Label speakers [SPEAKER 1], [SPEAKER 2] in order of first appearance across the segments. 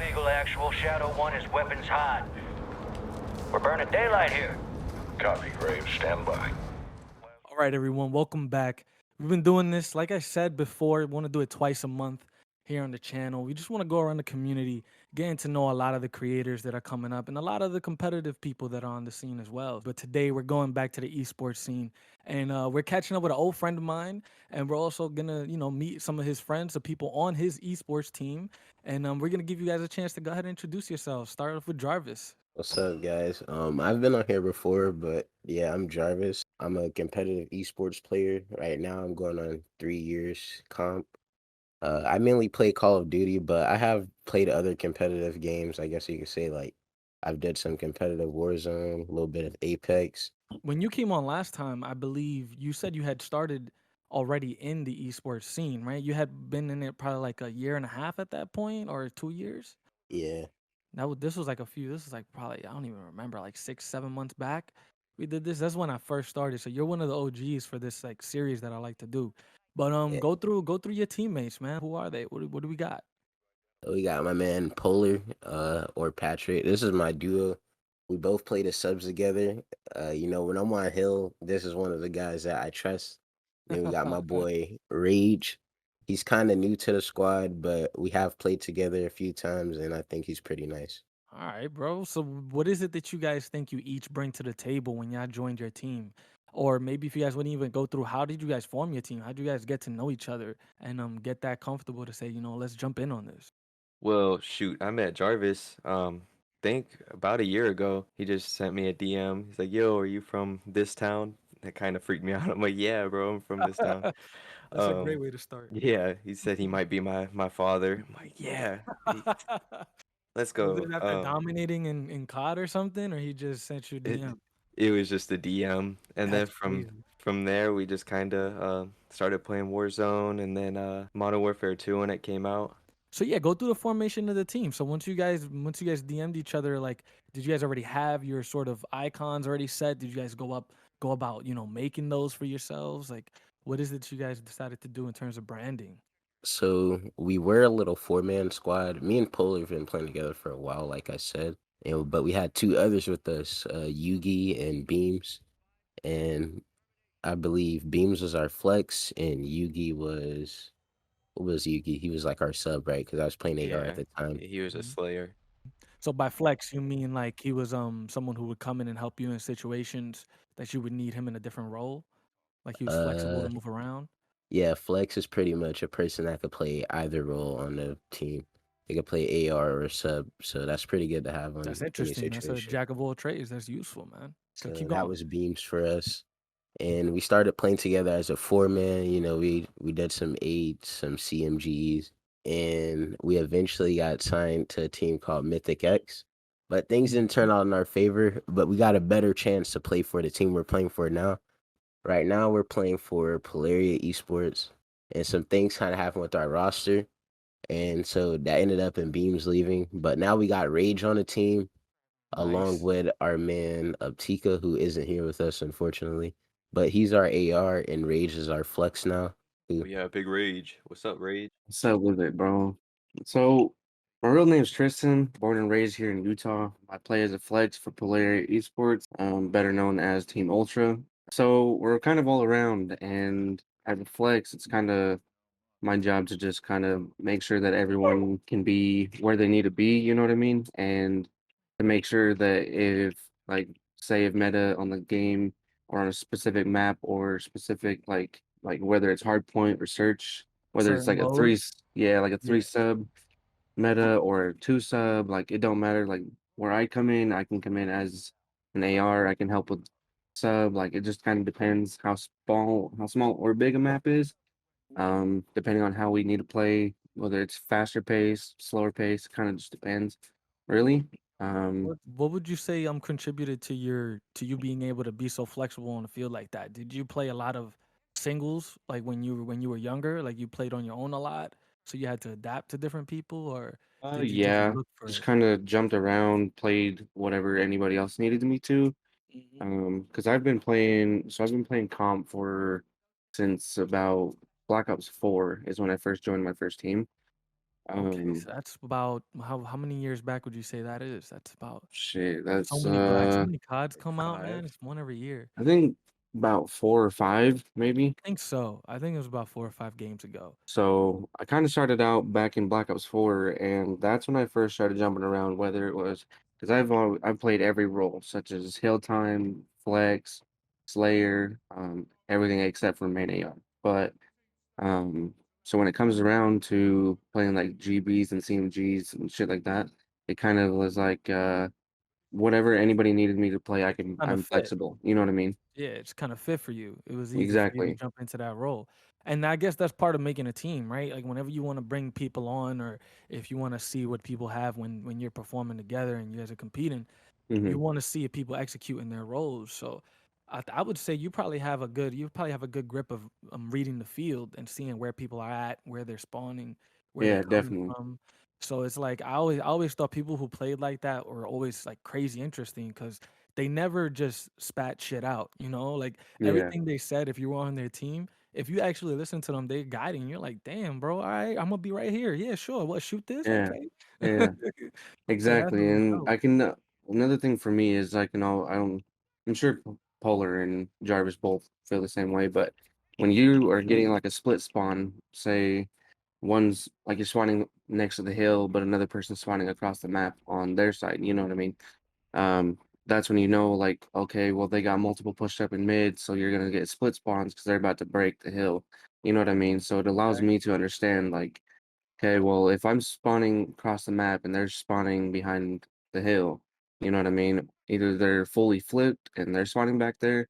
[SPEAKER 1] Eagle Actual, Shadow 1 is weapons hot. We're burning daylight here.
[SPEAKER 2] Copy, Graves. Stand by.
[SPEAKER 3] All right, everyone, welcome back. We've been doing this, like I said before, we want to do it twice a month here on the channel. We just want to go around the community, getting to know a lot of the creators that are coming up and a lot of the competitive people that are on the scene as well. But today we're going back to the esports scene, and we're catching up with an old friend of mine, and we're also gonna, meet some of his friends, the people on his esports team, and we're gonna give you guys a chance to go ahead and introduce yourselves. Start off with Jarvis.
[SPEAKER 4] What's up, guys? I've been on here before, but yeah, I'm Jarvis. I'm a competitive esports player. Right now, I'm going on 3 years comp. I mainly play Call of Duty, but I have played other competitive games. I guess you could say like I've did some competitive Warzone, a little bit of Apex.
[SPEAKER 3] When you came on last time, I believe you said you had started already in the esports scene, right? You had been in it probably like a year and a half at that point, or 2 years.
[SPEAKER 4] Yeah,
[SPEAKER 3] This was like a few. This is like probably, I don't even remember, like 6, 7 months back. We did this. That's when I first started. So you're one of the OGs for this like series that I like to do. But
[SPEAKER 4] yeah.
[SPEAKER 3] go through your teammates, man. Who are they? What do we got?
[SPEAKER 4] We got my man Polar, or Patrick. This is my duo. We both play the subs together. When I'm on Hill, this is one of the guys that I trust. Then we got my boy Rage. He's kind of new to the squad, but we have played together a few times, and I think he's pretty nice.
[SPEAKER 3] All right, bro. So what is it that you guys think you each bring to the table when y'all joined your team? Or maybe if you guys wouldn't even go through, how did you guys form your team? How did you guys get to know each other and get that comfortable to say, let's jump in on this?
[SPEAKER 5] Well, shoot, I met Jarvis, think about a year ago. He just sent me a DM. He's like, "Yo, are you from this town?" That kind of freaked me out. I'm like, "Yeah, bro, I'm from this town."
[SPEAKER 3] That's a great
[SPEAKER 5] Um,
[SPEAKER 3] way to start.
[SPEAKER 5] yeah, he said he might be my father. I'm like, "Yeah, let's
[SPEAKER 3] Was
[SPEAKER 5] go."
[SPEAKER 3] it after dominating in COD or something, or he just sent you
[SPEAKER 5] It
[SPEAKER 3] DM?
[SPEAKER 5] it was just a DM, and then
[SPEAKER 3] That's
[SPEAKER 5] from
[SPEAKER 3] crazy.
[SPEAKER 5] from there we just kind of started playing Warzone, and then Modern Warfare 2 when it came out.
[SPEAKER 3] So yeah, go through the formation of the team. So once you guys DM'd each other, like, did you guys already have your sort of icons already set? Did you guys go about making those for yourselves? Like, what is it you guys decided to do in terms of branding?
[SPEAKER 4] So we were a little four-man squad. Me and Polar have been playing together for a while, like I said. But we had two others with us, Yugi and Beams. And I believe Beams was our flex, and Yugi was what was Yugi? He was like our sub, right? Because I was playing AR at
[SPEAKER 5] Yeah,
[SPEAKER 4] the time.
[SPEAKER 5] he was a
[SPEAKER 3] Mhm.
[SPEAKER 5] Slayer.
[SPEAKER 3] So by flex, you mean like he was someone who would come in and help you in situations that you would need him in a different role? Like he was flexible
[SPEAKER 4] Uh,
[SPEAKER 3] to move around?
[SPEAKER 4] yeah, flex is pretty much a person that could play either role on the team. They could play AR or sub, so that's pretty good to have
[SPEAKER 3] That's
[SPEAKER 4] on any
[SPEAKER 3] interesting. That's a
[SPEAKER 4] situation.
[SPEAKER 3] jack of all trades. That's useful, man. Keep
[SPEAKER 4] So that
[SPEAKER 3] going.
[SPEAKER 4] was Beams for us. And we started playing together as a four-man. We did some eights, some CMGs, and we eventually got signed to a team called Mythic X. But things didn't
[SPEAKER 3] Mhm.
[SPEAKER 4] turn out in our favor, but we got a better chance to play for the team we're playing for now. Right now, we're playing for Polaria Esports, and some things kind of happened with our roster, and so that ended up in Beams leaving. But now we got Rage on the team, along
[SPEAKER 3] Nice.
[SPEAKER 4] with our man Uptika, who isn't here with us, unfortunately. But he's our AR, and Rage is our flex now.
[SPEAKER 5] Oh yeah, Big Rage. What's up, Rage?
[SPEAKER 6] What's up with it, bro? So, my real name's Tristan, born and raised here in Utah. I play as a flex for Polaria Esports, better known as Team Ultra. So, we're kind of all around, and as a flex, it's kind of my job to just kind of make sure that everyone can be where they need to be, you know what I mean? And to make sure that if, like, say, if meta on the game or on a specific map or specific, like whether it's hard point or search, whether it's
[SPEAKER 3] Certain
[SPEAKER 6] like a three,
[SPEAKER 3] modes.
[SPEAKER 6] yeah, like a
[SPEAKER 3] Yeah.
[SPEAKER 6] three sub meta or a two sub, like it don't matter. Like where I come in, I can come in as an AR. I can help with sub. Like it just kind of depends how small or big a map is, depending on how we need to play, whether it's faster pace, slower pace, kind of just depends, really. Um,
[SPEAKER 3] What would you say contributed to you being able to be so flexible on the field like that? Did you play a lot of singles like when you were younger? Like you played on your own a lot, so you had to adapt to different people, or did you
[SPEAKER 6] yeah,
[SPEAKER 3] look for
[SPEAKER 6] just
[SPEAKER 3] it?
[SPEAKER 6] kind of jumped around, played whatever anybody else needed me to.
[SPEAKER 3] Mhm.
[SPEAKER 6] Because I've been playing comp for since about Black Ops 4 is when I first joined my first team.
[SPEAKER 3] Okay,
[SPEAKER 6] Um,
[SPEAKER 3] so that's about how many years back would you say that is? That's about
[SPEAKER 6] shit,
[SPEAKER 3] so
[SPEAKER 6] that's
[SPEAKER 3] many black, so many CODs
[SPEAKER 5] Like
[SPEAKER 3] come out, man.
[SPEAKER 5] 5.
[SPEAKER 3] It's one every year.
[SPEAKER 6] I think about 4 or 5, maybe.
[SPEAKER 3] I think so. I think it was about 4 or 5 games ago.
[SPEAKER 6] So I kind of started out back in Black Ops 4, and that's when I first started jumping around. Whether it was because I've played every role, such as Hill Time, Flex, Slayer, everything except for main AR. But um, so when it comes around to playing like GBs and CMGs and shit like that, it kind of was like whatever anybody needed me to play,
[SPEAKER 3] Kind of
[SPEAKER 6] I'm
[SPEAKER 3] fit.
[SPEAKER 6] flexible. You know what I mean?
[SPEAKER 3] Yeah, it's kind of fit for you. It was easy for you to
[SPEAKER 6] Exactly.
[SPEAKER 3] jump into that role. And I guess that's part of making a team, right? Like whenever you want to bring people on or if you want to see what people have when you're performing together and you guys are competing, you
[SPEAKER 6] Hmm.
[SPEAKER 3] want to see if people execute in their roles. So I would say you probably have a good grip of reading the field and seeing where people are at, where they're spawning, where they're
[SPEAKER 6] Yeah,
[SPEAKER 3] coming
[SPEAKER 6] definitely.
[SPEAKER 3] from. So it's like I always thought people who played like that were always like crazy interesting because they never just spat shit out, you know? Like
[SPEAKER 6] Yeah,
[SPEAKER 3] everything they said, if you were on their team, if you actually listen to them, they're guiding. You're like, damn, bro, all right, I'm gonna be right here. Yeah, sure. What, shoot this?
[SPEAKER 6] yeah,
[SPEAKER 3] Okay.
[SPEAKER 6] yeah.
[SPEAKER 3] So that's
[SPEAKER 6] Exactly,
[SPEAKER 3] really
[SPEAKER 6] and
[SPEAKER 3] dope.
[SPEAKER 6] I can another thing for me is I can all I'm sure Polar and Jarvis both feel the same way, but when you are getting like a split spawn, say one's like you're spawning next to the hill, but another person's spawning across the map on their side, you know what I mean? Um, that's when you know like, okay, well they got multiple pushed up in mid, so you're gonna get split spawns because they're about to break the hill. You know what I mean? So it allows me to understand like, okay, well, if I'm spawning across the map and they're spawning behind the hill, you know what I mean? Either they're fully flipped and they're spawning back there,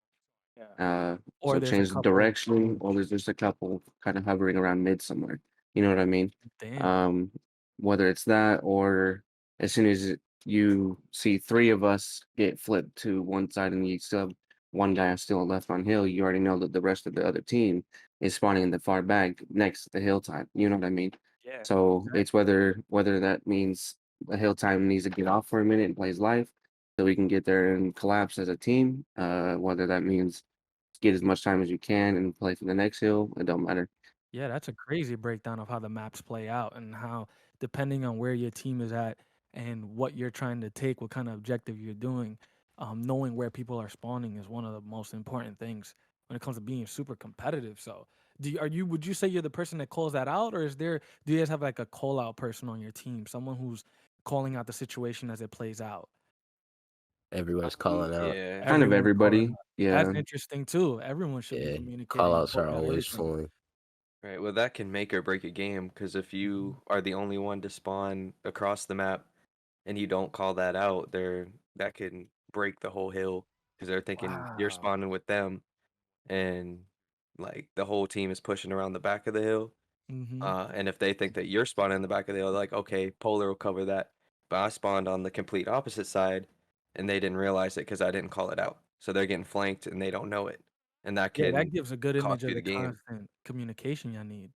[SPEAKER 3] Yeah.
[SPEAKER 6] so
[SPEAKER 3] Or there's a
[SPEAKER 6] change the
[SPEAKER 3] couple.
[SPEAKER 6] direction, or there's just a couple kind of hovering around mid somewhere. You know what I mean?
[SPEAKER 3] Damn.
[SPEAKER 6] Um, whether it's that or as soon as you see three of us get flipped to one side and you still have one guy still left on hill, you already know that the rest of the other team is spawning in the far back next to the hill time. You know what I mean?
[SPEAKER 3] Yeah.
[SPEAKER 6] So
[SPEAKER 3] Exactly.
[SPEAKER 6] it's whether that means the hill time needs to get off for a minute and play his life so we can get there and collapse as a team. Whether that means get as much time as you can and play for the next hill, it don't matter.
[SPEAKER 3] Yeah, that's a crazy breakdown of how the maps play out and how, depending on where your team is at and what you're trying to take, what kind of objective you're doing, knowing where people are spawning is one of the most important things when it comes to being super competitive. So, would you say you're the person that calls that out, or do you guys have like a call out person on your team, someone who's calling out the situation as it plays out?
[SPEAKER 4] Everyone's calling out.
[SPEAKER 5] Yeah.
[SPEAKER 6] Kind of
[SPEAKER 3] Everyone's calling
[SPEAKER 6] everybody.
[SPEAKER 3] out. That's
[SPEAKER 6] Yeah.
[SPEAKER 3] interesting too. Everyone should be
[SPEAKER 4] Yeah,
[SPEAKER 3] communicating
[SPEAKER 4] call
[SPEAKER 3] and
[SPEAKER 4] outs are
[SPEAKER 3] calling out
[SPEAKER 4] always
[SPEAKER 3] everything.
[SPEAKER 4] flowing.
[SPEAKER 5] Right. Well, that can make or break a game because if
[SPEAKER 3] Mhm.
[SPEAKER 5] you are the only one to spawn across the map and you don't call that out, that can break the whole hill because they're thinking you're
[SPEAKER 3] Wow.
[SPEAKER 5] spawning with them and like the whole team is pushing around the back of the hill.
[SPEAKER 3] Mhm.
[SPEAKER 5] And if they think that you're spawning in the back of the hill, like, okay, Polar will cover that. But I spawned on the complete opposite side and they didn't realize it because I didn't call it out. So they're getting flanked and they don't know it. And that
[SPEAKER 3] Yeah, that
[SPEAKER 5] can
[SPEAKER 3] gives a good
[SPEAKER 5] cost
[SPEAKER 3] image of
[SPEAKER 5] you the
[SPEAKER 3] the
[SPEAKER 5] game.
[SPEAKER 3] constant communication y'all need.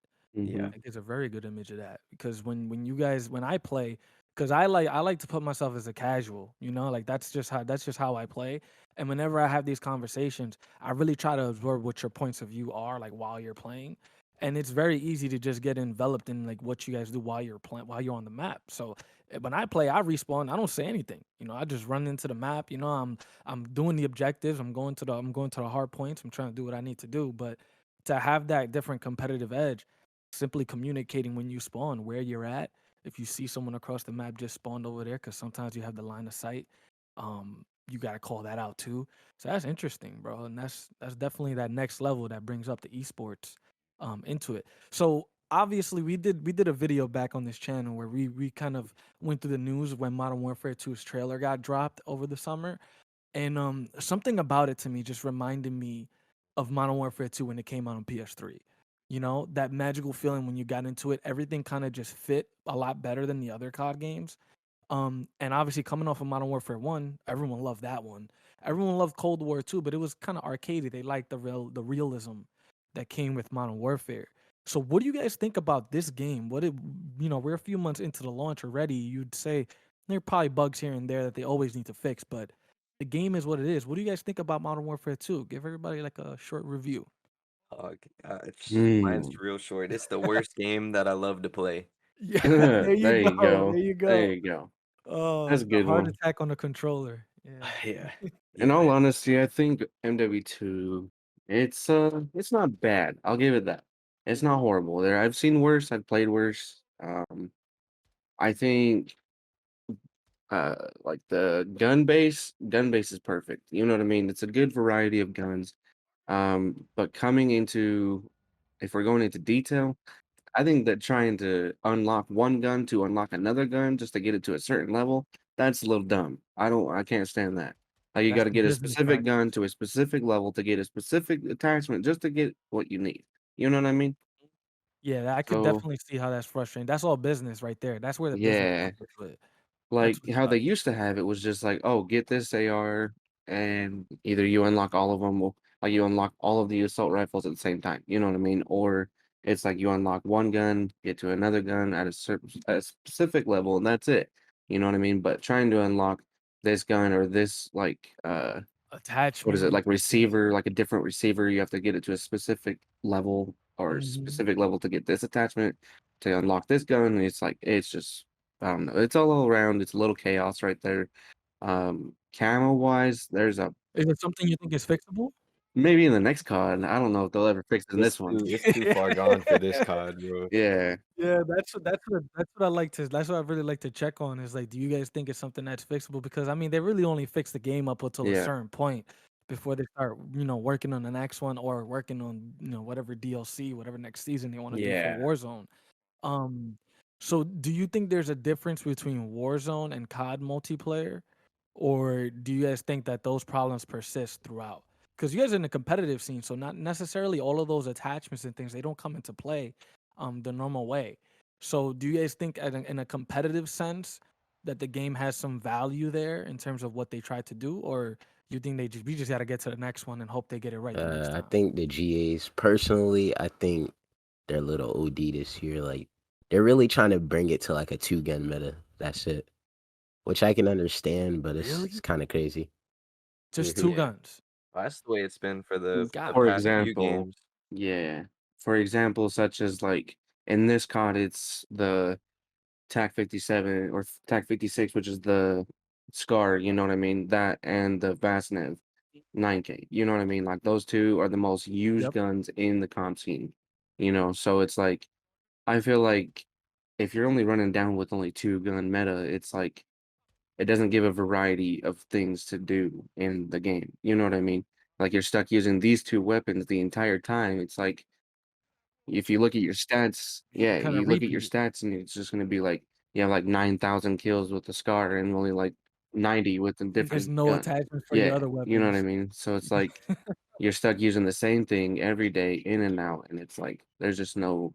[SPEAKER 5] Yeah.
[SPEAKER 6] Hmm.
[SPEAKER 3] That gives a very good image of that because when I play, because I like to put myself as a casual, you know, like that's just how I play. And whenever I have these conversations, I really try to absorb what your points of view are, like while you're playing. And it's very easy to just get enveloped in like what you guys do while you're playing, while you're on the map. So when I play, I respawn. I don't say anything. You know, I just run into the map. You know, I'm doing the objectives. I'm going to the hard points. I'm trying to do what I need to do. But to have that different competitive edge, simply communicating when you spawn where you're at. If you see someone across the map just spawned over there, because sometimes you have the line of sight, you got to call that out too. So that's interesting, bro, and that's definitely that next level that brings up the esports into it. So obviously we did a video back on this channel where we kind of went through the news when Modern Warfare 2's trailer got dropped over the summer, and something about it to me just reminded me of Modern Warfare 2 when it came out on PS3. You know, that magical feeling when you got into it, everything kind of just fit a lot better than the other COD games. And obviously coming off of Modern Warfare 1, everyone loved that one. Everyone loved Cold War too, but it was kind of arcadey. They liked the realism that came with Modern Warfare. So what do you guys think about this game? We're a few months into the launch already. You'd say there are probably bugs here and there that they always need to fix, but the game is what it is. What do you guys think about Modern Warfare 2? Give everybody like a short review.
[SPEAKER 5] Oh, mine's
[SPEAKER 6] Hmm.
[SPEAKER 5] real short. It's the worst game that I love to play.
[SPEAKER 3] Yeah, there you
[SPEAKER 6] There you
[SPEAKER 3] go. There
[SPEAKER 6] go.
[SPEAKER 3] you
[SPEAKER 6] There
[SPEAKER 3] go.
[SPEAKER 6] you go.
[SPEAKER 3] Oh,
[SPEAKER 6] That's a
[SPEAKER 3] the
[SPEAKER 6] good
[SPEAKER 3] heart
[SPEAKER 6] one.
[SPEAKER 3] attack on the controller. Yeah.
[SPEAKER 5] Yeah.
[SPEAKER 6] In
[SPEAKER 5] Yeah.
[SPEAKER 6] all honesty, I think MW2, it's not bad. I'll give it that. It's not horrible. There, I've seen worse. I've played worse. I think like the gun base is perfect. You know what I mean? It's a good variety of guns. But coming into, if we're going into detail, I think that trying to unlock one gun to unlock another gun just to get it to a certain level, that's a little dumb. I can't stand that. Like you
[SPEAKER 3] That's
[SPEAKER 6] got to
[SPEAKER 3] the
[SPEAKER 6] get a
[SPEAKER 3] business
[SPEAKER 6] specific gun
[SPEAKER 3] practice.
[SPEAKER 6] to a specific level to get a specific attachment just to get what you need. You know what I mean?
[SPEAKER 3] Yeah, I could
[SPEAKER 6] So
[SPEAKER 3] definitely see how that's frustrating. That's all business right there. That's where the business
[SPEAKER 6] yeah,
[SPEAKER 3] comes into it. That's
[SPEAKER 6] like
[SPEAKER 3] what
[SPEAKER 6] how they
[SPEAKER 3] sucks.
[SPEAKER 6] used to have it was just like, oh, get this AR, and either you unlock all of them, or like you unlock all of the assault rifles at the same time. You know what I mean? Or it's like you unlock one gun, get to another gun at a certain at a specific level, and that's it. You know what I mean? But trying to unlock this gun or this like what is it,
[SPEAKER 3] Attachment.
[SPEAKER 6] like receiver, like a different receiver, you have to get it to a specific level or
[SPEAKER 3] Mhm.
[SPEAKER 6] specific level to get this attachment to unlock this gun. And it's like it's just I don't know. It's all around. It's a little chaos right there. Camo wise, there's a
[SPEAKER 3] Is it something you think is fixable?
[SPEAKER 6] maybe in the next COD. I don't know if they'll ever fix it in
[SPEAKER 5] It's
[SPEAKER 6] this one.
[SPEAKER 5] too it's too far gone for this COD, bro.
[SPEAKER 6] Yeah,
[SPEAKER 3] Yeah, that's what I like to that's what I really like to check on is like, do you guys think it's something that's fixable? Because I mean, they really only fix the game up until a
[SPEAKER 6] yeah,
[SPEAKER 3] certain point before they start, working on the next one or working on, whatever DLC, whatever next season they want to do for
[SPEAKER 6] yeah.
[SPEAKER 3] Warzone. Um, so do you think there's a difference between Warzone and COD multiplayer? Or do you guys think that those problems persist throughout? Because you guys are in the competitive scene, so not necessarily all of those attachments and things they don't come into play the normal way. So do you guys think in a competitive sense that the game has some value there in terms of what they tried to do, or you think we just got to get to the next one and hope they get it right the next
[SPEAKER 4] I
[SPEAKER 3] time?
[SPEAKER 4] think the GAs personally, I think they're a little OD this year. Like they're really trying to bring it to like a two gun meta. That's it. Which I can understand, but it's
[SPEAKER 3] Really?
[SPEAKER 4] kind of crazy.
[SPEAKER 3] Just two
[SPEAKER 4] Hmm.
[SPEAKER 5] Yeah.
[SPEAKER 3] guns?
[SPEAKER 5] Well, that's the way it's been for the
[SPEAKER 3] God
[SPEAKER 6] For
[SPEAKER 5] past
[SPEAKER 3] damn.
[SPEAKER 5] few
[SPEAKER 6] example,
[SPEAKER 5] games.
[SPEAKER 6] yeah. For example, such as like in this COD, it's the TAC 57 or TAC 56, which is the Scar, you know what I mean? That and the Vasnev 9K, you know what I mean? Like those two are the most used
[SPEAKER 3] Yep.
[SPEAKER 6] guns in the comp scene, you know? So it's like, I feel like if you're only running down with only two gun meta, it's like, it doesn't give a variety of things to do in the game. You know what I mean? Like you're stuck using these two weapons the entire time. It's like, if you look at your stats,
[SPEAKER 3] Yeah,
[SPEAKER 6] yeah,
[SPEAKER 3] kind of
[SPEAKER 6] you look at your
[SPEAKER 3] repeat.
[SPEAKER 6] stats and it's just gonna be like you have like 9,000 kills with the Scar and only like 90 with a
[SPEAKER 3] There's
[SPEAKER 6] different
[SPEAKER 3] no
[SPEAKER 6] gun.
[SPEAKER 3] attachments for your
[SPEAKER 6] Yeah,
[SPEAKER 3] other
[SPEAKER 6] you know what I
[SPEAKER 3] weapons.
[SPEAKER 6] mean? So it's like you're stuck using the same thing every day in and out, and it's like there's just no.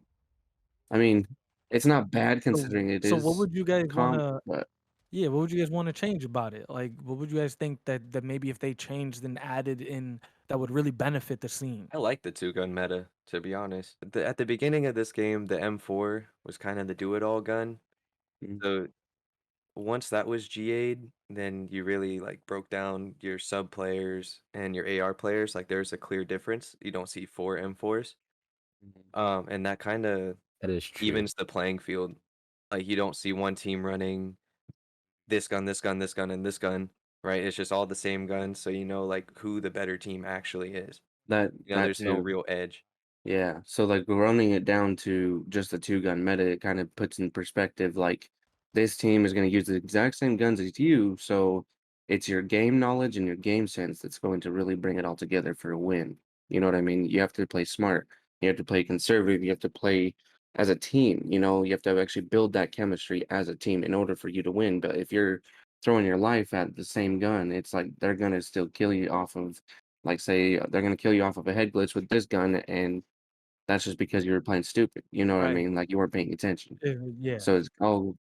[SPEAKER 6] I mean, it's not bad
[SPEAKER 3] So
[SPEAKER 6] considering it
[SPEAKER 3] so what
[SPEAKER 6] is
[SPEAKER 3] would you guys
[SPEAKER 6] comp,
[SPEAKER 3] wanna
[SPEAKER 6] but
[SPEAKER 3] yeah, what would you guys wanna change about it? Like, what would you guys think that maybe if they changed and added in that would really benefit the scene?
[SPEAKER 5] I like the two-gun meta, to be honest. At the beginning of this game, the M4 was kind of the do-it-all gun.
[SPEAKER 6] mm,
[SPEAKER 5] So once that was GA'd, then you really like broke down your sub players and your AR players. Like there's a clear difference. You don't see four M4s. And that kind of
[SPEAKER 4] That is true.
[SPEAKER 5] evens the playing field. Like you don't see one team running this gun, this gun, this gun, and this gun, right? It's just all the same guns, so you know like who the better team actually is.
[SPEAKER 6] that
[SPEAKER 5] You know,
[SPEAKER 6] that
[SPEAKER 5] there's no
[SPEAKER 6] too.
[SPEAKER 5] real edge.
[SPEAKER 6] Yeah, so like running it down to just a two gun meta, it kind of puts in perspective like this team is going to use the exact same guns as you, so it's your game knowledge and your game sense that's going to really bring it all together for a win. You know what I mean? You have to play smart, you have to play conservative, you have to play as a team, you know, you have to actually build that chemistry as a team in order for you to win. But if you're throwing your life at the same gun, it's like they're going to still kill you off of like say they're going to kill you off of a head glitch with this gun and that's just because you were playing stupid, you know what I
[SPEAKER 3] Right.
[SPEAKER 6] mean? Like, you weren't paying attention.
[SPEAKER 3] Yeah.
[SPEAKER 6] So it's oh,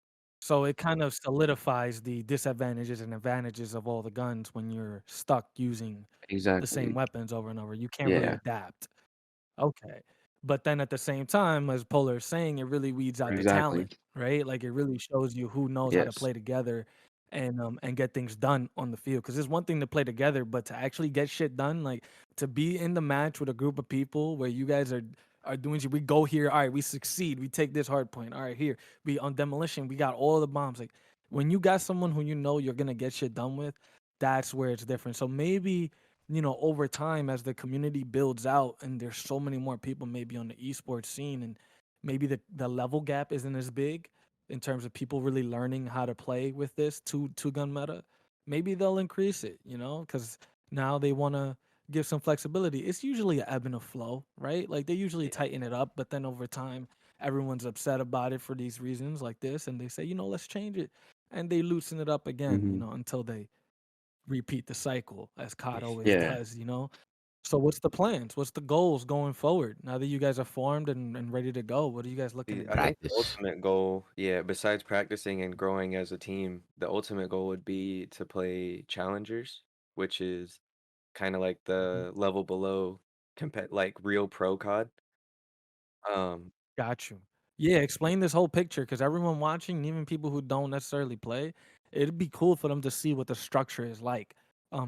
[SPEAKER 3] So it kind of solidifies the disadvantages and advantages of all the guns when you're stuck using the same
[SPEAKER 6] exactly.
[SPEAKER 3] weapons over and over. You can't really
[SPEAKER 6] Yeah,
[SPEAKER 3] adapt. Okay. But then at the same time, as Polar is saying, it really weeds out the
[SPEAKER 6] exactly.
[SPEAKER 3] talent, right? Like it really shows you who knows how to
[SPEAKER 6] Yes.
[SPEAKER 3] play together and get things done on the field. Because it's one thing to play together, but to actually get shit done, like to be in the match with a group of people where you guys are doing. We go here. All right, we succeed. We take this hard point. All right, here we on demolition. We got all the bombs. Like when you got someone who you know you're gonna get shit done with, that's where it's different. So maybe over time as the community builds out and there's so many more people maybe on the esports scene, and maybe the level gap isn't as big in terms of people really learning how to play with this two gun meta. Maybe they'll increase it, because now they want to give some flexibility. It's usually a ebb and a flow, right? Like they usually
[SPEAKER 5] Yeah.
[SPEAKER 3] tighten it up, but then over time, everyone's upset about it for these reasons like this, and they say, let's change it, and they loosen it up again,
[SPEAKER 6] Hmm.
[SPEAKER 3] until they repeat the cycle, as COD always
[SPEAKER 6] Yeah.
[SPEAKER 3] does. So what's the plans? What's the goals going forward? Now that you guys are formed and ready to go, what are you guys looking to
[SPEAKER 5] I
[SPEAKER 3] do?
[SPEAKER 5] think the
[SPEAKER 4] Practice.
[SPEAKER 5] ultimate goal, yeah, besides practicing and growing as a team, the ultimate goal would be to play challengers, which is kind of like
[SPEAKER 3] Mhm.
[SPEAKER 5] the level below like real pro COD. Um,
[SPEAKER 3] Got you. Yeah, explain this whole picture because everyone watching, even people who don't necessarily play, it'd be cool for them to see what the structure is like,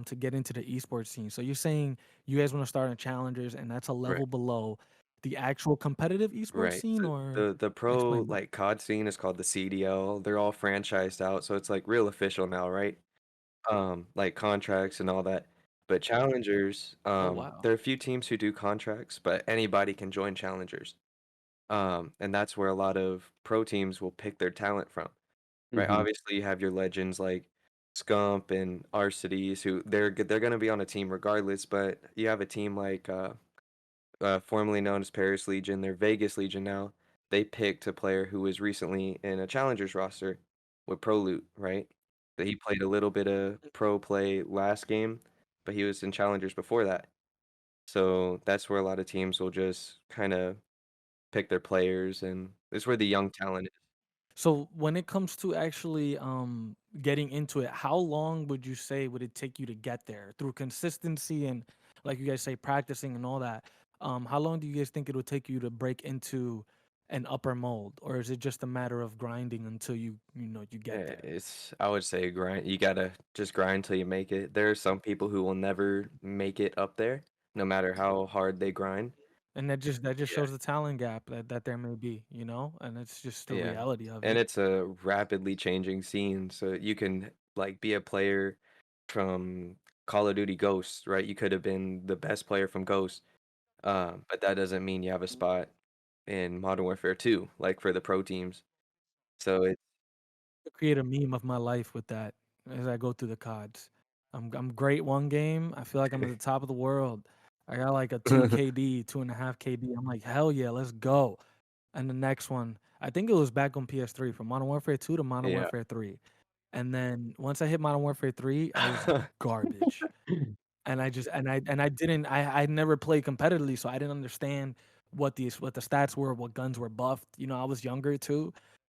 [SPEAKER 3] to get into the esports scene. So you're saying you guys want to start in challengers, and that's a
[SPEAKER 5] right,
[SPEAKER 3] level below the actual competitive esports
[SPEAKER 5] right.
[SPEAKER 3] scene,
[SPEAKER 5] So
[SPEAKER 3] or
[SPEAKER 5] the pro
[SPEAKER 3] explain more.
[SPEAKER 5] like COD scene is called the CDL. They're all franchised out, so it's like real official now, right? Like contracts and all that. But challengers,
[SPEAKER 3] Oh wow.
[SPEAKER 5] there are a few teams who do contracts, but anybody can join challengers. And that's where a lot of pro teams will pick their talent from, right?
[SPEAKER 6] Hmm.
[SPEAKER 5] Obviously, you have your legends like Scump and Arcides, who they're going to be on a team regardless. But you have a team like formerly known as Paris Legion, they're Vegas Legion now. They picked a player who was recently in a challengers roster with Pro Loot, right? That he played a little bit of pro play last game, but he was in challengers before that. So that's where a lot of teams will just kind of pick their players, and it's where the young talent is.
[SPEAKER 3] So when it comes to actually getting into it, how long would you say would it take you to get there through consistency and, like you guys say, practicing and all that? How long do you guys think it would take you to break into an upper mold, or is it just a matter of grinding until you get there?
[SPEAKER 5] It's I would say grind. You gotta just grind till you make it. There are some people who will never make it up there, no matter how hard they grind.
[SPEAKER 3] And that just
[SPEAKER 5] Yeah.
[SPEAKER 3] shows the talent gap that there may be, and it's just the
[SPEAKER 5] Yeah.
[SPEAKER 3] reality of
[SPEAKER 5] And
[SPEAKER 3] it.
[SPEAKER 5] it's a rapidly changing scene, so you can like be a player from Call of Duty Ghosts, right? You could have been the best player from Ghost, but that doesn't mean you have a spot in Modern Warfare 2, like for the pro teams. So it's
[SPEAKER 3] To create a meme of my life with that as I go through the CODs. I'm great one game. I feel like I'm at the top of the world. I got like a 2 KD, 2.5 KD. I'm like, hell yeah, let's go. And the next one, I think it was back on PS3 from Modern Warfare 2 to Modern
[SPEAKER 5] yeah.
[SPEAKER 3] Warfare 3. And then once I hit Modern Warfare 3, I was garbage. And I didn't I never played competitively, so I didn't understand what the stats were, what guns were buffed. I was younger too.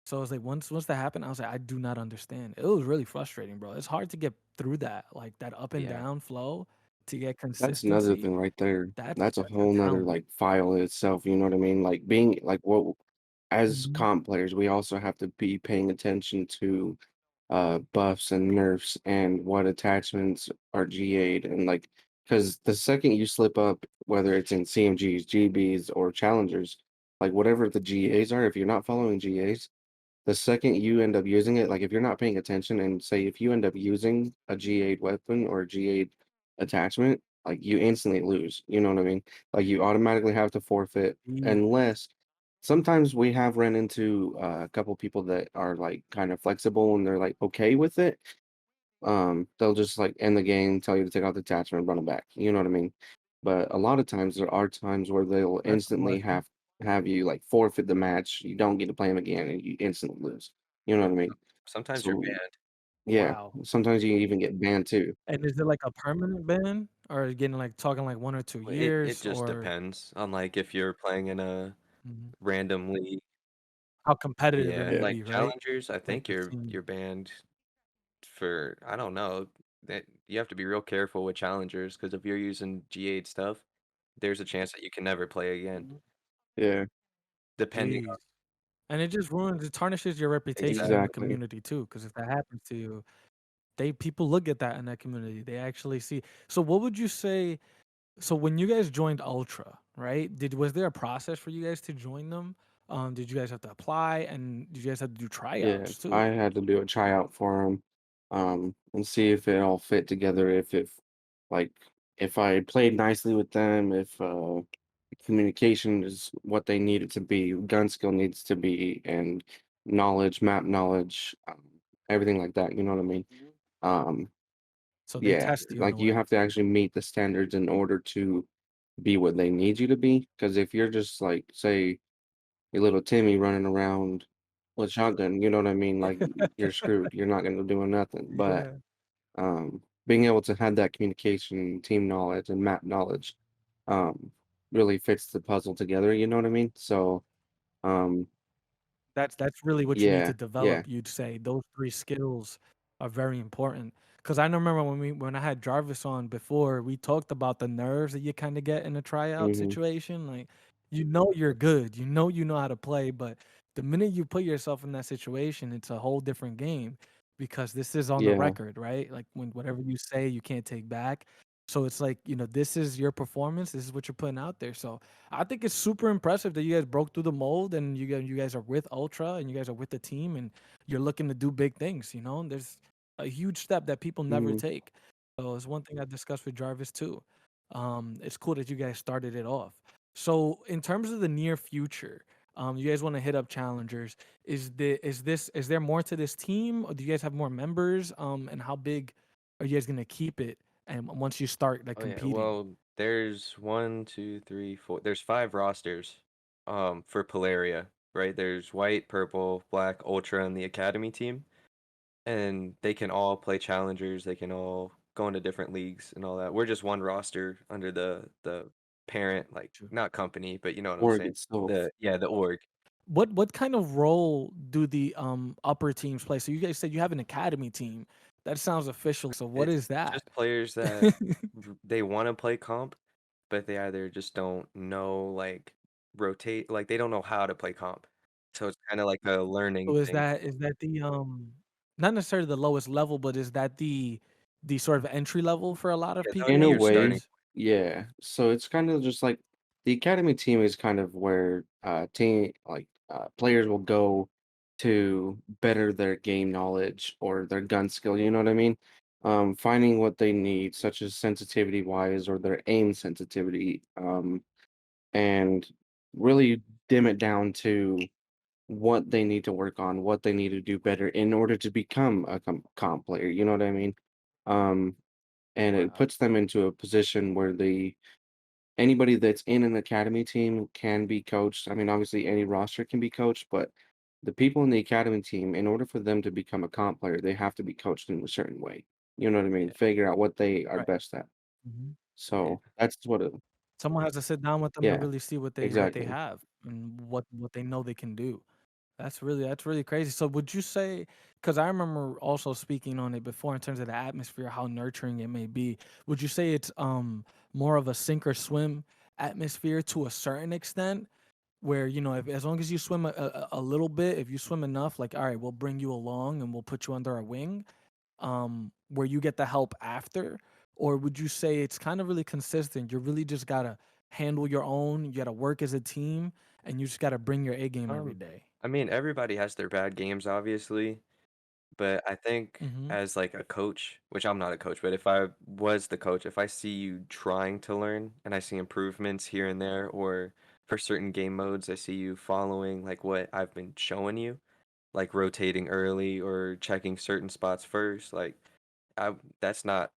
[SPEAKER 3] So I was like, once that happened, I was like, I do not understand. It was really frustrating, bro. It's hard to get through that, like that up and
[SPEAKER 5] Yeah.
[SPEAKER 3] down flow to get
[SPEAKER 6] That's another
[SPEAKER 3] consistency.
[SPEAKER 6] thing right there.
[SPEAKER 3] That's
[SPEAKER 6] That's a
[SPEAKER 3] that's a
[SPEAKER 6] whole nother
[SPEAKER 3] talent.
[SPEAKER 6] like file in itself. You know what I mean? Like being like what as
[SPEAKER 3] Mhm.
[SPEAKER 6] comp players, we also have to be paying attention to buffs and nerfs and what attachments are GA'd and like because the second you slip up, whether it's in CMGs, GBs, or challengers, like whatever the GAs are, if you're not following GAs, the second you end up using it, like if you're not paying attention and say if you end up using a GA'd weapon or a GA'd attachment, like you instantly lose. You know what I mean? Like you automatically have to forfeit
[SPEAKER 3] Jeez.
[SPEAKER 6] unless sometimes we have run into a couple people that are like kind of flexible and they're like okay with it. They'll just like end the game, tell you to take out the attachment, run it back. You know what I mean? But a lot of times there are times where they'll
[SPEAKER 3] That's a
[SPEAKER 6] instantly
[SPEAKER 3] blessing.
[SPEAKER 6] have you like forfeit the match. You don't get to play them again, and you instantly lose. You know
[SPEAKER 5] Yeah.
[SPEAKER 6] what I mean?
[SPEAKER 5] Sometimes you're
[SPEAKER 6] So
[SPEAKER 5] banned.
[SPEAKER 6] yeah,
[SPEAKER 3] Wow.
[SPEAKER 6] sometimes you even get banned too.
[SPEAKER 3] And is it like a permanent ban, or getting like talking like 1 or 2
[SPEAKER 5] It
[SPEAKER 3] years,
[SPEAKER 5] just
[SPEAKER 3] or
[SPEAKER 5] depends on like if you're playing in a
[SPEAKER 3] mhm,
[SPEAKER 5] random league.
[SPEAKER 3] how competitive it
[SPEAKER 5] Yeah,
[SPEAKER 3] may
[SPEAKER 6] Yeah.
[SPEAKER 5] like
[SPEAKER 3] be, right?
[SPEAKER 5] challengers, I
[SPEAKER 3] Like
[SPEAKER 5] think
[SPEAKER 3] the scene.
[SPEAKER 5] you're banned for I don't know. That you have to be real careful with challengers because if you're using G8 stuff, there's a chance that you can never play again,
[SPEAKER 3] Mhm.
[SPEAKER 6] Yeah,
[SPEAKER 5] depending on
[SPEAKER 3] Jeez. And it tarnishes your reputation in the
[SPEAKER 5] exactly.
[SPEAKER 6] exactly.
[SPEAKER 3] community too. Because if that happens to you, people look at that in that community. They actually see. So what would you say? So when you guys joined Ultra, right? Was there a process for you guys to join them? Did you guys have to apply, and did you guys have to do
[SPEAKER 6] Yeah,
[SPEAKER 3] tryouts
[SPEAKER 6] I
[SPEAKER 3] too?
[SPEAKER 6] had to do a tryout for him, and see if it all fit together. Like, if I played nicely with them, if communication is what they need it to be, gun skill needs to be, and knowledge, map knowledge, everything like that. You know what I mean? Um,
[SPEAKER 3] So they
[SPEAKER 6] yeah,
[SPEAKER 3] test you in a
[SPEAKER 6] like you
[SPEAKER 3] way.
[SPEAKER 6] have to actually meet the standards in order to be what they need you to be. Because if you're just like, say, a little Timmy running around with shotgun, you know what I mean? Like you're screwed. You're not gonna do nothing. But
[SPEAKER 3] Yeah.
[SPEAKER 6] being able to have that communication, team knowledge, and map knowledge, um, really fits the puzzle together. You know what I mean? So, um,
[SPEAKER 3] That's really what you need to
[SPEAKER 6] yeah, yeah,
[SPEAKER 3] develop, you'd say. Those 3 skills are very important. Because I remember when I had Jarvis on before, we talked about the nerves that you kinda get in a tryout
[SPEAKER 6] hmm,
[SPEAKER 3] situation, like, you know you're good, you know how to play, but the minute you put yourself in that situation, it's a whole different game because this is on the
[SPEAKER 6] yeah,
[SPEAKER 3] record, right? Like, when whatever you say, you can't take back. So it's like, this is your performance, this is what you're putting out there, so I think it's super impressive that you guys broke through the mold and you guys are with Ultra and you guys are with the team and you're looking to do big things, And there's a huge step that people never
[SPEAKER 6] hmm,
[SPEAKER 3] take. So it's one thing I discussed with Jarvis too. It's cool that you guys started it off. So in terms of the near future, you guys want to hit up challengers. Is there more to this team, or do you guys have more members? And how big are you guys gonna keep it? And once you start like
[SPEAKER 5] Oh yeah,
[SPEAKER 3] competing,
[SPEAKER 5] well, there's one, two, three, four. There's 5 rosters, for Polaria, right? There's white, purple, black, ultra, and the academy team, and they can all play challengers. They can all go into different leagues and all that. We're just one roster under the parent, like not company, but you know what I'm
[SPEAKER 6] org
[SPEAKER 5] saying.
[SPEAKER 6] itself.
[SPEAKER 5] The org.
[SPEAKER 3] what kind of role do the upper teams play? So you guys said you have an academy team. That sounds official. So what
[SPEAKER 5] It's
[SPEAKER 3] is that?
[SPEAKER 5] just players that they want to play comp, but they either just don't know like rotate, like they don't know how to play comp. So it's kind of like a learning
[SPEAKER 3] So is
[SPEAKER 5] thing.
[SPEAKER 3] that the not necessarily the lowest level, but is that the sort of entry level for a lot of
[SPEAKER 5] Yeah, that would
[SPEAKER 6] In
[SPEAKER 3] people
[SPEAKER 5] be
[SPEAKER 6] a
[SPEAKER 3] in
[SPEAKER 5] your starting.
[SPEAKER 6] way,
[SPEAKER 3] esports?
[SPEAKER 6] yeah. So it's kind of just like the academy team is kind of where players will go to better their game knowledge or their gun skill, you know what I mean? Finding what they need, such as sensitivity wise or their aim sensitivity, and really dim it down to what they need to work on, what they need to do better in order to become a comp player, you know what I mean? Um, and it
[SPEAKER 3] Wow.
[SPEAKER 6] puts them into a position where anybody that's in an academy team can be coached. I mean, obviously any roster can be coached, but the people in the academy team, in order for them to become a comp player, they have to be coached in a certain way. You know what I mean?
[SPEAKER 5] Yeah,
[SPEAKER 6] Figure out what they are
[SPEAKER 3] Right.
[SPEAKER 6] best at.
[SPEAKER 3] Mhm.
[SPEAKER 5] yeah.
[SPEAKER 6] So that's what it,
[SPEAKER 3] Someone has to sit down with them to
[SPEAKER 6] yeah,
[SPEAKER 3] really see what they
[SPEAKER 6] exactly.
[SPEAKER 3] have and what they know they can do. That's really crazy. So would you say, because I remember also speaking on it before in terms of the atmosphere, how nurturing it may be, would you say it's more of a sink or swim atmosphere to a certain extent? Where, if as long as you swim a little bit, if you swim enough, like, all right, we'll bring you along and we'll put you under our wing, where you get the help after? Or would you say it's kind of really consistent? You really just gotta handle your own, you gotta work as a team, and you just gotta bring your A game every
[SPEAKER 5] Um,
[SPEAKER 3] day.
[SPEAKER 5] I mean, everybody has their bad games, obviously, but I think
[SPEAKER 3] Mhm.
[SPEAKER 5] as like a coach, which I'm not a coach, but if I was the coach, if I see you trying to learn and I see improvements here and there, or for certain game modes, I see you following like what I've been showing you, like rotating early or checking certain spots first, like that's not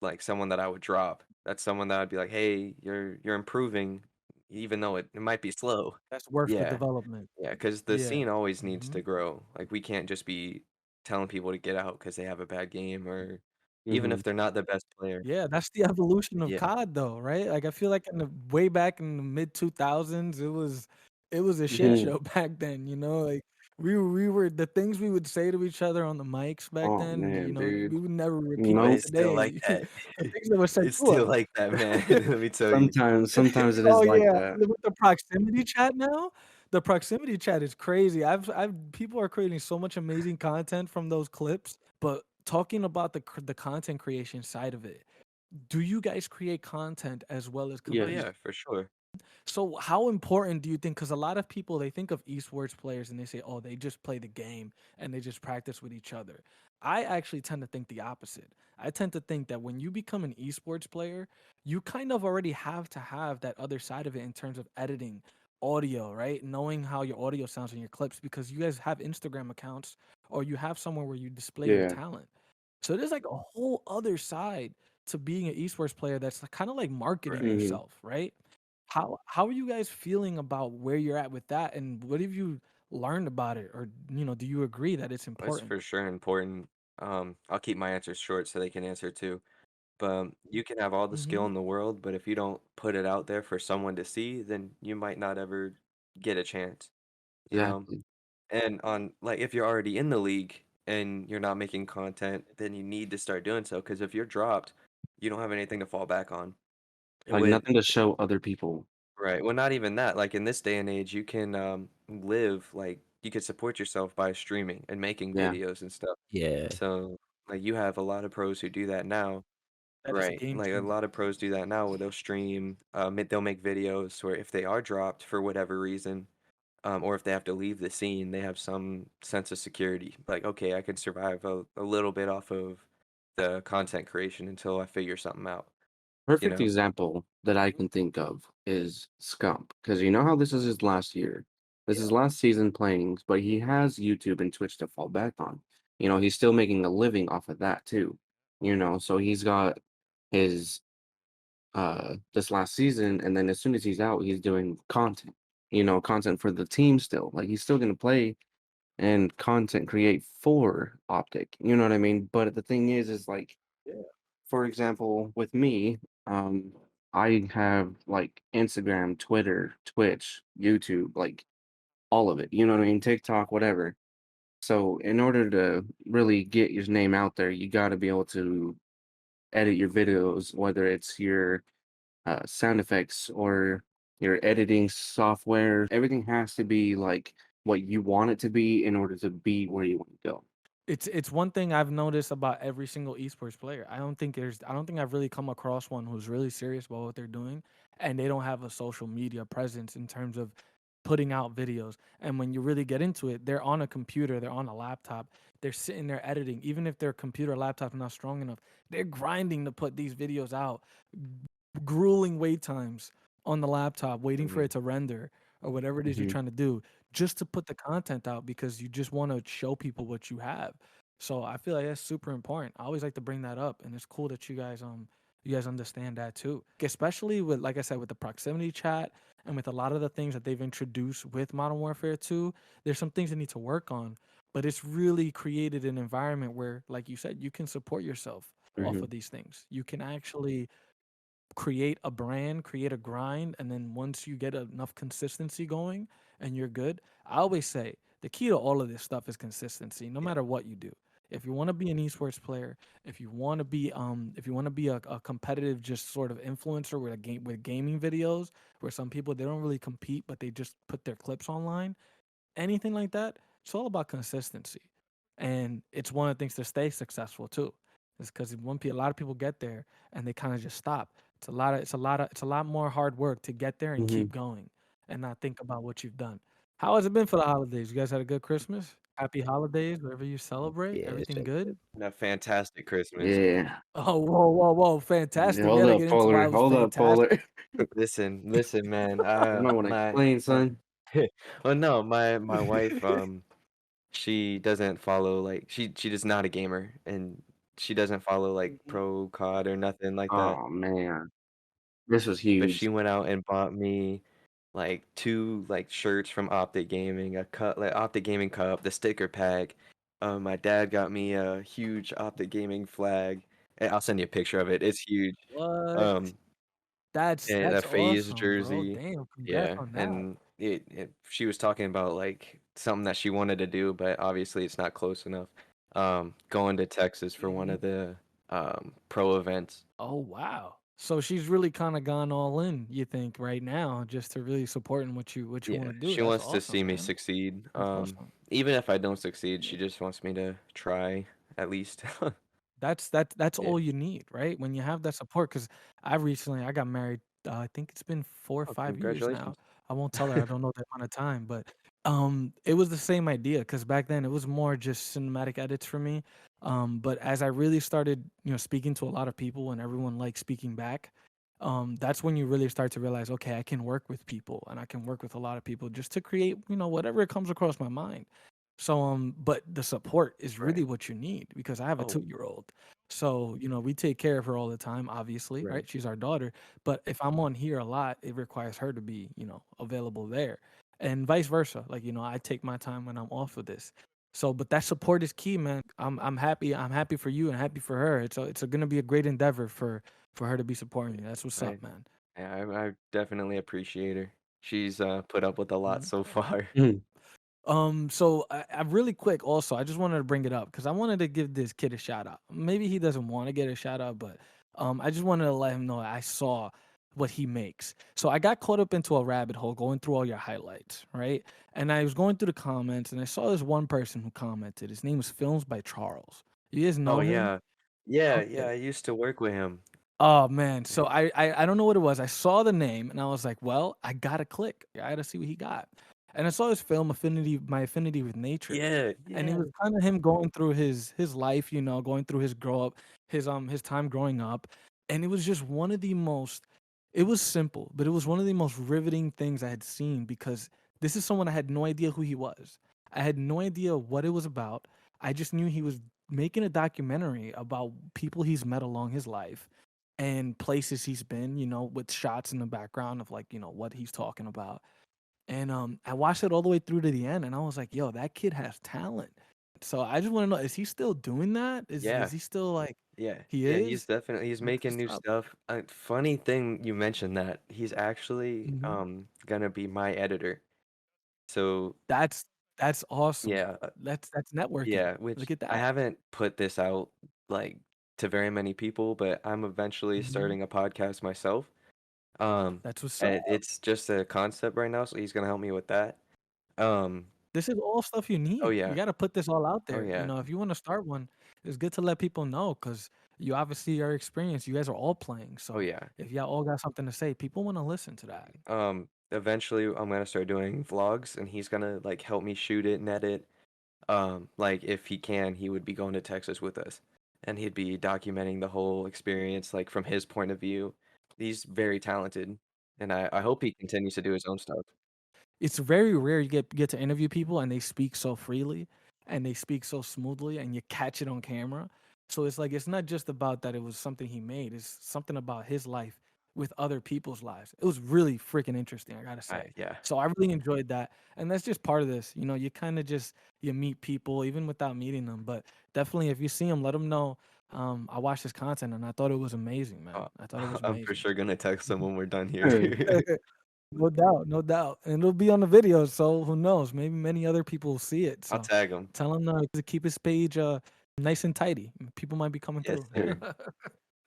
[SPEAKER 5] like someone that I would drop. That's someone that I'd be like, "Hey, you're improving, even though it might be slow."
[SPEAKER 3] That's worth the
[SPEAKER 5] Yeah.
[SPEAKER 3] development.
[SPEAKER 5] Yeah, because the
[SPEAKER 3] Yeah.
[SPEAKER 5] scene always needs to
[SPEAKER 3] Mhm.
[SPEAKER 5] grow. Like, we can't just be telling people to get out because they have a bad game or even
[SPEAKER 6] Hmm.
[SPEAKER 5] if they're not the best player.
[SPEAKER 3] Yeah, that's the evolution of
[SPEAKER 5] Yeah.
[SPEAKER 3] COD though, right? Like I feel like in the way back in the mid 2000s, it was a shit
[SPEAKER 6] Hmm.
[SPEAKER 3] show back then, Like we were the things we would say to each other on the mics back
[SPEAKER 6] Oh
[SPEAKER 3] then,
[SPEAKER 6] man, dude.
[SPEAKER 3] we would never repeat
[SPEAKER 5] But
[SPEAKER 3] that
[SPEAKER 6] Nope.
[SPEAKER 5] it's still like
[SPEAKER 3] today.
[SPEAKER 5] that.
[SPEAKER 3] The things that were said
[SPEAKER 5] It's
[SPEAKER 3] to
[SPEAKER 5] still
[SPEAKER 3] us.
[SPEAKER 5] like that, man. Let me tell you.
[SPEAKER 6] Sometimes it
[SPEAKER 3] Oh
[SPEAKER 6] is like
[SPEAKER 3] yeah,
[SPEAKER 6] that.
[SPEAKER 3] with the proximity chat now, the proximity chat is crazy. I've people are creating so much amazing content from those clips, but talking about the content creation side of it, do you guys create content as well as
[SPEAKER 5] Oh,
[SPEAKER 6] Yes.
[SPEAKER 3] compete?
[SPEAKER 5] yeah, for sure.
[SPEAKER 3] So how important do you think? Because a lot of people they think of esports players and they say, "Oh, they just play the game and they just practice with each other." I actually tend to think the opposite. I tend to think that when you become an esports player, you kind of already have to have that other side of it in terms of editing audio, right? Knowing how your audio sounds in your clips because you guys have Instagram accounts or you have somewhere where you display your
[SPEAKER 6] Yeah.
[SPEAKER 3] talent. So there's like a whole other side to being an esports player that's kind of like marketing
[SPEAKER 5] Right.
[SPEAKER 6] Hmm.
[SPEAKER 3] yourself, right? How are you guys feeling about where you're at with that, and what have you learned about it, or do you agree that it's
[SPEAKER 5] It's
[SPEAKER 3] important?
[SPEAKER 5] for sure important. I'll keep my answers short so they can answer too. But you can have all the skill
[SPEAKER 3] Hmm.
[SPEAKER 5] in the world, but if you don't put it out there for someone to see, then you might not ever get a chance, you know?
[SPEAKER 6] Exactly.
[SPEAKER 5] And on like if you're already in the league and you're not making content, then you need to start doing so because if you're dropped, you don't have anything to fall back on. And
[SPEAKER 6] Like
[SPEAKER 5] with
[SPEAKER 6] nothing to show other people.
[SPEAKER 5] right, well, not even that. Like in this day and age, you can live like you could support yourself by streaming and making
[SPEAKER 6] Yeah.
[SPEAKER 5] videos and stuff.
[SPEAKER 4] Yeah.
[SPEAKER 5] So like you have a lot of pros who do that now.
[SPEAKER 3] That is a
[SPEAKER 5] Right.
[SPEAKER 3] game
[SPEAKER 5] Like a
[SPEAKER 3] changer.
[SPEAKER 5] lot of pros do that now where they'll stream, they'll make videos where if they are dropped for whatever reason, or if they have to leave the scene, they have some sense of security. Like, okay, I can survive a little bit off of the content creation until I figure something out, you
[SPEAKER 6] Perfect
[SPEAKER 5] know?
[SPEAKER 6] example that I can think of is Scump, because you know how this is his last year. This is
[SPEAKER 3] Yeah.
[SPEAKER 6] last season playing, but he has YouTube and Twitch to fall back on. He's still making a living off of that too. So he's got his this last season, and then as soon as he's out, he's doing content. Content for the team still. Like he's still gonna play and content create for Optic. You know what I mean? But the thing is like
[SPEAKER 3] Yeah.
[SPEAKER 6] for example, with me, um, I have like Instagram, Twitter, Twitch, YouTube, like all of it. You know what I mean? TikTok, whatever. So in order to really get your name out there, you got to be able to edit your videos, whether it's your sound effects or your editing software. Everything has to be like what you want it to be in order to be where you want to go.
[SPEAKER 3] It's one thing I've noticed about every single esports player. I don't think I've really come across one who's really serious about what they're doing and they don't have a social media presence in terms of putting out videos. And when you really get into it, they're on a computer, they're on a laptop, they're sitting there editing. Even if their computer laptop's not strong enough, they're grinding to put these videos out. Grueling wait times on the laptop, waiting for
[SPEAKER 5] Mhm.
[SPEAKER 3] it to render or whatever it is you're
[SPEAKER 6] Hmm.
[SPEAKER 3] trying to do just to put the content out because you just want to show people what you have. So I feel like that's super important. I always like to bring that up, and it's cool that you guys understand that too. Especially with like I said with the proximity chat and with a lot of the things that they've introduced with Modern Warfare 2, there's some things they need to work on, but it's really created an environment where like you said you can support yourself off
[SPEAKER 6] Hmm.
[SPEAKER 3] of these things. You can actually create a brand, create a grind, and then once you get enough consistency going and you're good, I always say the key to all of this stuff is consistency, no
[SPEAKER 5] Yeah.
[SPEAKER 3] matter what you do. If you want to be an esports player, if you want to be a competitive just sort of influencer with a game with gaming videos, where some people they don't really compete but they just put their clips online, anything like that, it's all about consistency. And it's one of the things to stay successful too. It's because a lot of people get there and they kind of just stop. It's a lot more hard work to get there and
[SPEAKER 6] Hmm.
[SPEAKER 3] keep going and not think about what you've done. How has it been for the holidays? You guys had a good Christmas? Happy holidays, whatever you celebrate.
[SPEAKER 4] Yeah, it's
[SPEAKER 3] Everything
[SPEAKER 4] been
[SPEAKER 3] good?
[SPEAKER 4] good.
[SPEAKER 5] And a fantastic Christmas.
[SPEAKER 6] Yeah.
[SPEAKER 3] Oh, whoa, whoa, whoa. Fantastic. We
[SPEAKER 6] Hold
[SPEAKER 3] gotta
[SPEAKER 6] up,
[SPEAKER 3] get into why
[SPEAKER 6] Polar.
[SPEAKER 3] it was
[SPEAKER 6] Hold up, Polar.
[SPEAKER 3] fantastic.
[SPEAKER 5] Listen, man.
[SPEAKER 6] You might want to explain,
[SPEAKER 5] My
[SPEAKER 6] son.
[SPEAKER 5] well, no, my wife she doesn't follow like she's not a gamer and she doesn't follow like
[SPEAKER 3] Mhm.
[SPEAKER 5] pro COD or nothing like that.
[SPEAKER 6] Oh man, this was
[SPEAKER 5] But
[SPEAKER 6] huge.
[SPEAKER 5] she went out and bought me like two like shirts from Optic Gaming, a cup like Optic Gaming cup, the sticker pack. My dad got me a huge Optic Gaming flag. I'll send you a picture of it. It's huge.
[SPEAKER 3] What?
[SPEAKER 5] Um, and a
[SPEAKER 3] That's
[SPEAKER 5] FaZe
[SPEAKER 3] awesome, bro.
[SPEAKER 5] jersey.
[SPEAKER 3] Damn, congrats
[SPEAKER 5] Yeah,
[SPEAKER 3] on that.
[SPEAKER 5] and she was talking about like something that she wanted to do, but obviously it's not close enough. Going to Texas for one
[SPEAKER 3] Mhm.
[SPEAKER 5] of the pro events.
[SPEAKER 3] Oh, wow. So she's really kinda gone all in, you think, right now, just to really supporting what you
[SPEAKER 5] Yeah,
[SPEAKER 3] wanna do.
[SPEAKER 5] she
[SPEAKER 3] That's
[SPEAKER 5] wants to
[SPEAKER 3] awesome,
[SPEAKER 5] see me
[SPEAKER 3] man.
[SPEAKER 5] succeed.
[SPEAKER 3] That's awesome.
[SPEAKER 5] Even if I don't succeed,
[SPEAKER 3] Yeah.
[SPEAKER 5] she just wants me to try at least.
[SPEAKER 3] That's
[SPEAKER 5] Yeah.
[SPEAKER 3] all you need, right? When you have that support, because I got married. I think it's been 4 or 5 years now.
[SPEAKER 5] Congratulations.
[SPEAKER 3] I won't tell her. I don't know the amount of time, but it was the same idea. Because back then it was more just cinematic edits for me. But as I really started, speaking to a lot of people and everyone likes speaking back, that's when you really start to realize, okay, I can work with people and I can work with a lot of people just to create, whatever comes across my mind. So, but the support is really
[SPEAKER 5] Right.
[SPEAKER 3] what you need because I have a
[SPEAKER 5] Oh,
[SPEAKER 3] 2-year-old. So, we take care of her all the time, obviously,
[SPEAKER 5] right.
[SPEAKER 3] right? She's our daughter. But if I'm on here a lot, it requires her to be, available there. And vice versa. Like, I take my time when I'm off of this. So, but that support is key, man. I'm happy. I'm happy for you and happy for her. It's gonna be a great endeavor for her to be supporting you. That's what's
[SPEAKER 5] I
[SPEAKER 3] up, man.
[SPEAKER 5] yeah, I definitely appreciate her. She's put up with a lot
[SPEAKER 3] Mhm.
[SPEAKER 5] so far.
[SPEAKER 6] Mhm.
[SPEAKER 3] So I really quick also, I just wanted to bring it up because I wanted to give this kid a shout out. Maybe he doesn't want to get a shout out, but I just wanted to let him know I saw what he makes. So I got caught up into a rabbit hole going through all your highlights, right? And I was going through the comments and I saw this one person who commented. His name was Films by Charles. You guys
[SPEAKER 5] Oh
[SPEAKER 3] know him?
[SPEAKER 5] yeah. Yeah,
[SPEAKER 3] Okay.
[SPEAKER 5] I used to work with him.
[SPEAKER 3] Oh man,
[SPEAKER 5] Yeah.
[SPEAKER 3] so I don't know what it was. I saw the name and I was like, well, I gotta click. I gotta see what he got. And I saw his film Affinity, My Affinity with Nature.
[SPEAKER 5] Yeah,
[SPEAKER 3] And it
[SPEAKER 5] yeah.
[SPEAKER 3] was kind of him going through his life, going through his grow up, his time growing up. And it was just one of the most it was simple, but it was one of the most riveting things I had seen because this is someone I had no idea who he was. I had no idea what it was about. I just knew he was making a documentary about people he's met along his life and places he's been, with shots in the background of like, what he's talking about. And I watched it all the way through to the end and I was like, yo, that kid has talent. So I just want to know, is he still doing that? Is
[SPEAKER 5] Yeah.
[SPEAKER 3] he still like
[SPEAKER 5] Yeah.
[SPEAKER 3] he
[SPEAKER 5] Yeah, he's
[SPEAKER 3] is?
[SPEAKER 5] definitely he's
[SPEAKER 3] That's
[SPEAKER 5] making
[SPEAKER 3] what's
[SPEAKER 5] new
[SPEAKER 3] up.
[SPEAKER 5] stuff. Funny thing you mentioned that. He's actually
[SPEAKER 3] Mhm.
[SPEAKER 5] gonna be my editor. So,
[SPEAKER 3] That's that's awesome.
[SPEAKER 5] yeah,
[SPEAKER 3] That's networking.
[SPEAKER 5] yeah, which
[SPEAKER 3] Look at
[SPEAKER 5] I
[SPEAKER 3] that.
[SPEAKER 5] haven't put this out like to very many people, but I'm eventually
[SPEAKER 3] Mhm.
[SPEAKER 5] starting a podcast myself. Um,
[SPEAKER 3] That's what's up.
[SPEAKER 5] and it's just a concept right now, so he's gonna help me with that. Um,
[SPEAKER 3] This is all stuff you
[SPEAKER 5] oh
[SPEAKER 3] need. You
[SPEAKER 5] yeah,
[SPEAKER 3] got to put this all out
[SPEAKER 5] oh
[SPEAKER 3] there.
[SPEAKER 5] yeah,
[SPEAKER 3] If you want to start one, it's good to let people know because you obviously are experienced. You guys are all playing.
[SPEAKER 5] oh
[SPEAKER 3] So
[SPEAKER 5] yeah.
[SPEAKER 3] if y'all all got something to say, people want to listen to that.
[SPEAKER 5] Eventually I'm gonna start doing vlogs, and he's gonna like help me shoot it and edit. Like if he can, he would be going to Texas with us, and he'd be documenting the whole experience, like from his point of view. He's very talented, and I hope he continues to do his own stuff.
[SPEAKER 3] It's very rare you get to interview people and they speak so freely and they speak so smoothly and you catch it on camera. So it's like it's not just about that it was something he made. It's something about his life with other people's lives. It was really freaking interesting, I gotta say.
[SPEAKER 5] Yeah.
[SPEAKER 3] So I really enjoyed that. And that's just part of this. You kind of just you meet people even without meeting them. But definitely if you see them, let them know. I watched his content and I thought it was amazing, man.
[SPEAKER 5] Uh,
[SPEAKER 3] I thought it was
[SPEAKER 5] I'm for
[SPEAKER 3] amazing.
[SPEAKER 5] sure gonna text him when we're done here.
[SPEAKER 6] Hey,
[SPEAKER 3] No doubt, no doubt, and it'll be on the video, so who knows? Maybe many other people will see it.
[SPEAKER 5] I'll
[SPEAKER 3] So
[SPEAKER 5] tag him.
[SPEAKER 3] tell him to keep his page nice and tidy. People might be coming
[SPEAKER 5] Yes,
[SPEAKER 3] through.
[SPEAKER 5] sir.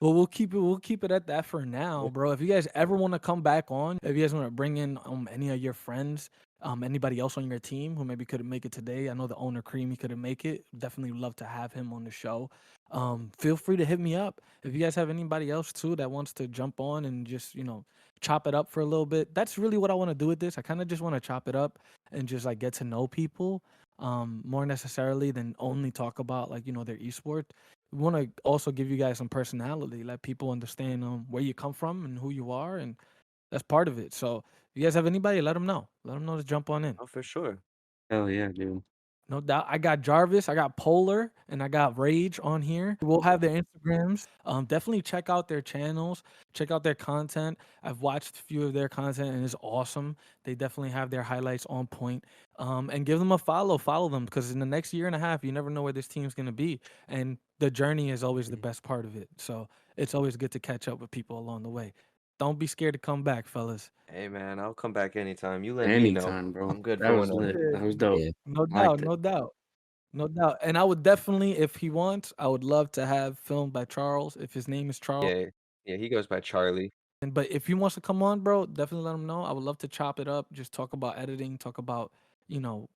[SPEAKER 3] Well, we'll keep it at that for now, bro. If you guys ever want to come back on, if you guys want to bring in any of your friends, anybody else on your team who maybe couldn't make it today, I know the owner Creamy couldn't make it. Definitely would love to have him on the show. Feel free to hit me up if you guys have anybody else too that wants to jump on and just chop it up for a little bit. That's really what I want to do with this. I kind of just want to chop it up and just like get to know people more necessarily than only talk about like their esports. We want to also give you guys some personality, let people understand where you come from and who you are, and that's part of it. So if you guys have anybody, let them know. Let them know to jump on in.
[SPEAKER 5] Oh, for sure.
[SPEAKER 6] hell yeah, dude.
[SPEAKER 3] No doubt. I got Jarvis, I got Polar, and I got Rage on here. We'll have their Instagrams. Definitely check out their channels, check out their content. I've watched a few of their content and it's awesome. They definitely have their highlights on point. And give them a follow. Follow them because in the next year and a half, you never know where this team's gonna be. And the journey is always the
[SPEAKER 5] Mhm.
[SPEAKER 3] best part of it. So it's always good to catch up with people along the way. Don't be scared to come back, fellas.
[SPEAKER 5] Hey man, I'll come back anytime. You let me know.
[SPEAKER 6] Anytime, bro.
[SPEAKER 5] I'm good
[SPEAKER 6] That
[SPEAKER 5] for
[SPEAKER 6] was
[SPEAKER 5] whenever.
[SPEAKER 6] lit.
[SPEAKER 3] Yeah,
[SPEAKER 6] That was dope.
[SPEAKER 4] Yeah.
[SPEAKER 3] no
[SPEAKER 6] I liked
[SPEAKER 3] doubt,
[SPEAKER 6] it.
[SPEAKER 3] no doubt. No doubt. And I would definitely, if he wants, I would love to have filmed by Charles, if his name is Charles.
[SPEAKER 5] Yeah, yeah, he goes by Charlie.
[SPEAKER 3] But if he wants to come on, bro, definitely let him know. I would love to chop it up, just talk about editing, talk about,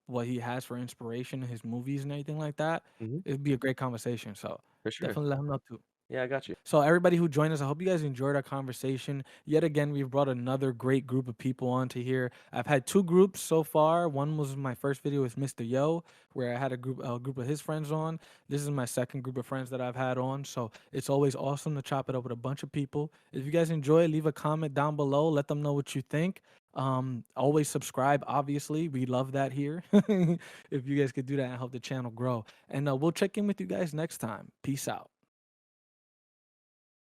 [SPEAKER 3] what he has for inspiration in his movies and everything like that.
[SPEAKER 5] Mhm.
[SPEAKER 3] It'd be a great conversation. So
[SPEAKER 5] For sure.
[SPEAKER 3] Definitely let him know too.
[SPEAKER 5] Yeah, I got you.
[SPEAKER 3] So everybody who joined us, I hope you guys enjoyed our conversation. Yet again, we've brought another great group of people onto here. I've had two groups so far. One was my first video with Mr. Yo, where I had a group of his friends on. This is my second group of friends that I've had on. So it's always awesome to chop it up with a bunch of people. If you guys enjoy, leave a comment down below. Let them know what you think. Always subscribe. Obviously, we love that here. If you guys could do that and help the channel grow. And we'll check in with you guys next time. Peace out.